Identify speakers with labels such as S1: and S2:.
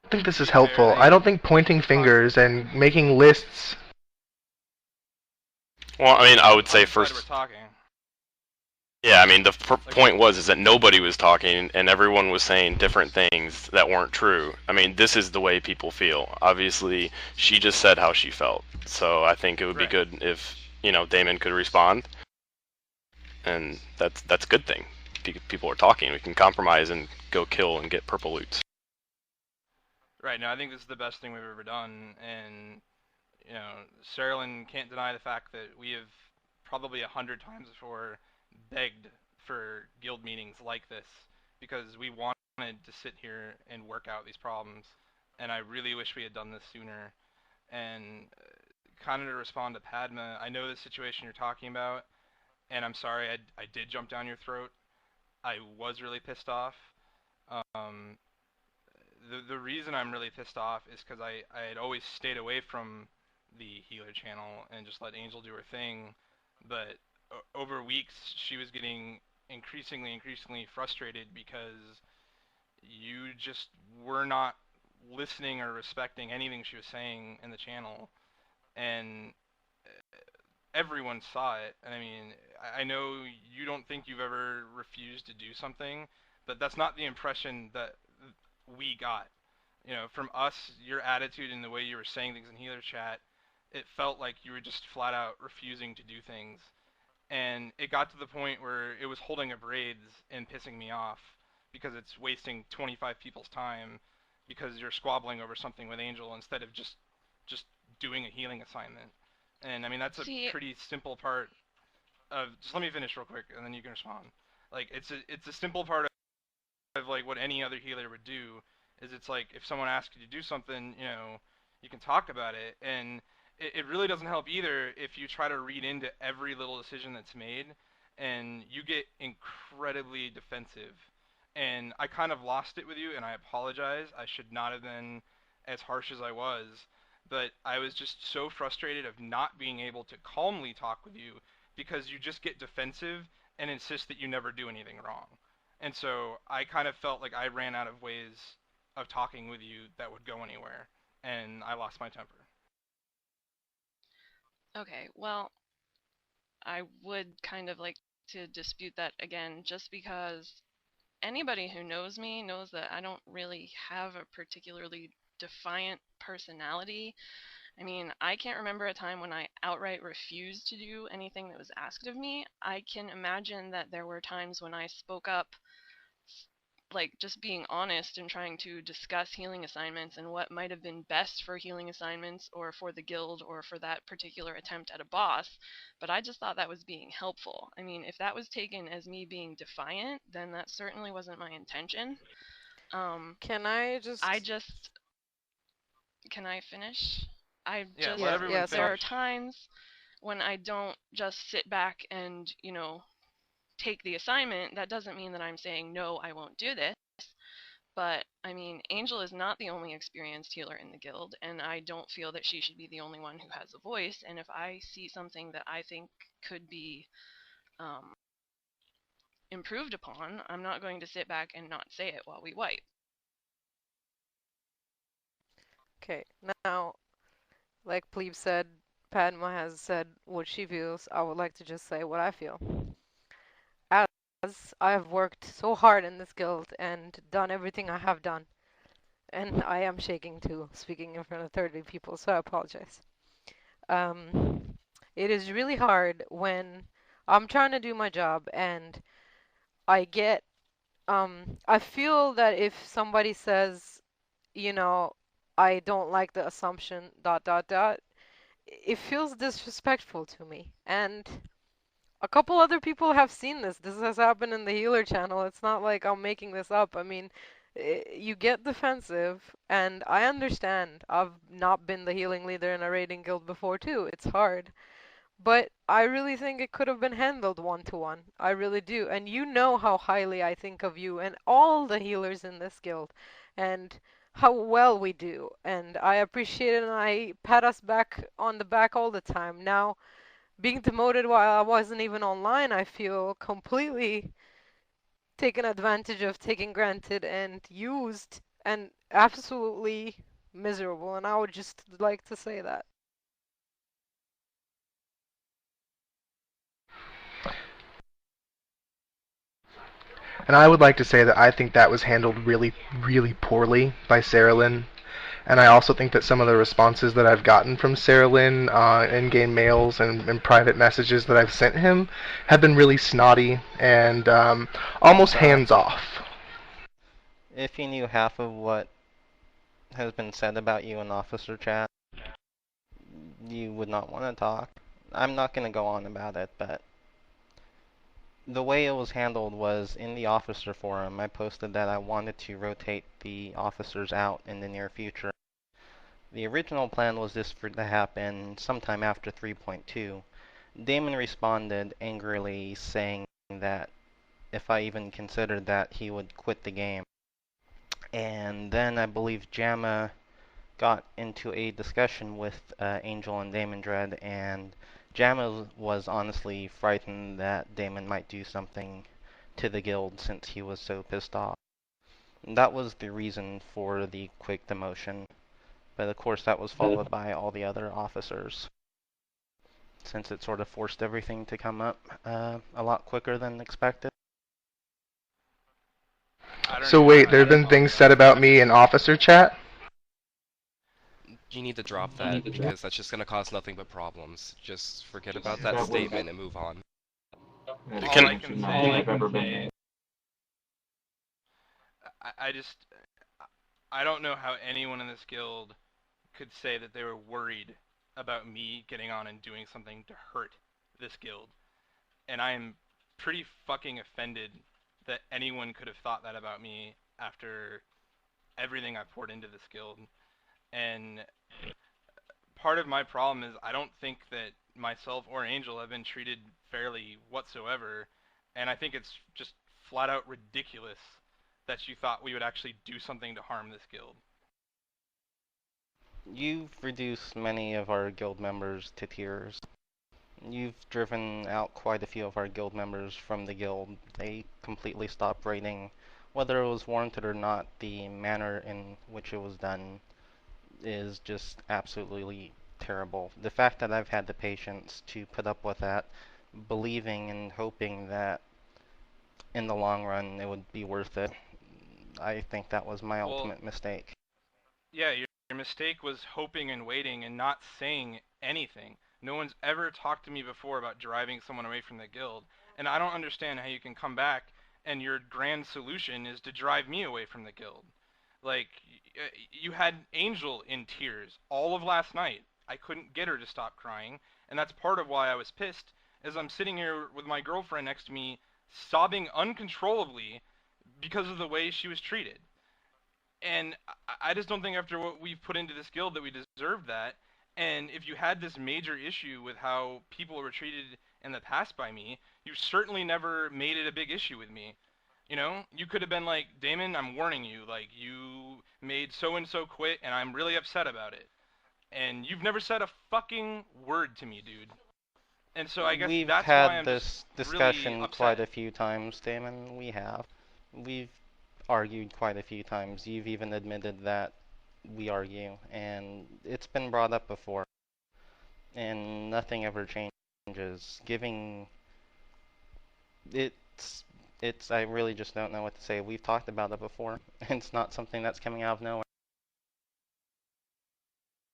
S1: I think this
S2: To
S1: is
S2: be fair,
S1: helpful. I don't think pointing fingers and making lists.
S3: Well, I mean, I would
S2: I'm
S3: say
S2: just glad we're
S3: first.
S2: talking.
S3: Yeah, I mean, the
S2: Like,
S3: point was is that nobody was talking and everyone was saying different things that weren't true. I mean, this is the way people feel. Obviously, she just said how she felt. So I think it would be
S2: right.
S3: good if, Damon could respond, and that's a good thing. People are talking. We can compromise and go kill and get purple loots.
S2: Right. No, I think this is the best thing we've ever done, and Sarah can't deny the fact that we have probably 100 times before begged for guild meetings like this because we wanted to sit here and work out these problems, and I really wish we had done this sooner. And kind of to respond to Padma, I know the situation you're talking about, and I'm sorry I did jump down your throat. I was really pissed off. Um, the reason I'm really pissed off is because I had always stayed away from the healer channel and just let Angel do her thing, but over weeks she was getting increasingly frustrated because you just were not listening or respecting anything she was saying in the channel, and everyone saw it. And I mean, I know you don't think you've ever refused to do something, but that's not the impression that we got. From us, your attitude and the way you were saying things in healer chat, it felt like you were just flat out refusing to do things. And it got to the point where it was holding up raids and pissing me off because it's wasting 25 people's time because you're squabbling over something with Angel instead of just doing a healing assignment. And I mean that's a
S4: See,
S2: pretty simple part of just let me finish real quick and then you can respond. Like it's a simple part of like what any other healer would do is it's like if someone asks you to do something, you can talk about it, and it really doesn't help either if you try to read into every little decision that's made, and you get incredibly defensive. And I kind of lost it with you, and I apologize. I should not have been as harsh as I was, but I was just so frustrated of not being able to calmly talk with you because you just get defensive and insist that you never do anything wrong. And so I kind of felt like I ran out of ways of talking with you that would go anywhere, and I lost my temper.
S4: okay, well, I would kind of like to dispute that again, just because anybody who knows me knows that I don't really have a particularly defiant personality. I mean, I can't remember a time when I outright refused to do anything that was asked of me. I can imagine that there were times when I spoke up, like just being honest and trying to discuss healing assignments and what might have been best for healing assignments or for the guild or for that particular attempt at a boss, but I just thought that was being helpful. I mean, if that was taken as me being defiant, then that certainly wasn't my intention. Um,
S5: Can I
S4: I
S5: just...
S4: just can I finish? I
S2: Yeah, let
S5: Yeah,
S4: just
S2: everyone
S5: yeah,
S4: there
S5: sorry.
S4: are
S2: finish.
S4: times when I don't just sit back and, take the assignment. That doesn't mean that I'm saying no, I won't do this. But I mean, Angel is not the only experienced healer in the guild, and I don't feel that she should be the only one who has a voice. And if I see something that I think could be um, improved upon, I'm not going to sit back and not say it while we wipe.
S5: Okay, now, like Plebe said, Padma has said what she feels. I would like to just say what I feel. As I have worked so hard in this guild and done everything I have done, and I am shaking too, speaking in front of 30 people, so I apologize. Um, it is really hard when I'm trying to do my job and I get, I feel that if somebody says, you know, I don't like the assumption, dot, dot, dot, it feels disrespectful to me. And a couple other people have seen this. This has happened in the healer channel. It's not like I'm making this up. I mean, you get defensive, and I understand. I've not been the healing leader in a raiding guild before, too. It's hard. But I really think it could have been handled one to one. I really do. And you know how highly I think of you and all the healers in this guild, and how well we do. And I appreciate it, and I pat us back on the back all the time. Now, being demoted while I wasn't even online, I feel completely taken advantage of, taken granted, and used and absolutely miserable, and I would just like to say that.
S1: And I would like to say that I think that was handled really, really poorly by Sarah Lynn. And I also think that some of the responses that I've gotten from Sarah Lynn in-game mails and private messages that I've sent him have been really snotty and almost hands off.
S6: If you knew half of what has been said about you in officer chat, you would not want to talk. I'm not going to go on about it, but the way it was handled was in the officer forum. I posted that I wanted to rotate the officers out in the near future. The original plan was this for to happen sometime after 3.2. Damon responded angrily saying that if I even considered that, he would quit the game. And then I believe Jamma got into a discussion with Angel and Damon Dread, and Jamma was honestly frightened that Damon might do something to the guild since he was so pissed off. And that was the reason for the quick demotion, but of course that was followed by all the other officers, since it sort of forced everything to come up a lot quicker than expected.
S1: So wait, there have been things said about me in officer chat?
S7: You need to drop that, because that's just gonna cause nothing but problems. Just forget about that statement and move on.
S2: All I can say, I don't know how anyone in this guild could say that they were worried about me getting on and doing something to hurt this guild. And I am pretty fucking offended that anyone could have thought that about me after everything I poured into this guild. And part of my problem is I don't think that myself or Angel have been treated fairly whatsoever, and I think it's just flat out ridiculous that you thought we would actually do something to harm this guild.
S6: You've reduced many of our guild members to tears. You've driven out quite a few of our guild members from the guild. They completely stopped raiding. Whether it was warranted or not, the manner in which it was done is just absolutely terrible. The fact that I've had the patience to put up with that, believing and hoping that in the long run it would be worth it, I think that was my ultimate mistake.
S2: Yeah, your mistake was hoping and waiting and not saying anything. No one's ever talked to me before about driving someone away from the guild, and I don't understand how you can come back and your grand solution is to drive me away from the guild. Like, you had Angel in tears all of last night. I couldn't get her to stop crying, and that's part of why I was pissed, as I'm sitting here with my girlfriend next to me, sobbing uncontrollably because of the way she was treated. And I just don't think after what we've put into this guild that we deserve that. And if you had this major issue with how people were treated in the past by me, you certainly never made it a big issue with me. You know, you could have been like, Damon, I'm warning you, like, you made so-and-so quit, and I'm really upset about it. And you've never said a fucking word to me, dude. And so I guess
S6: We've
S2: that's why I'm
S6: had this discussion
S2: really upset.
S6: quite a few times, Damon. We have. We've argued quite a few times. You've even admitted that we argue, and it's been brought up before. And nothing ever changes. Giving it's I really just don't know what to say. We've talked about it before. It's not something that's coming out of nowhere.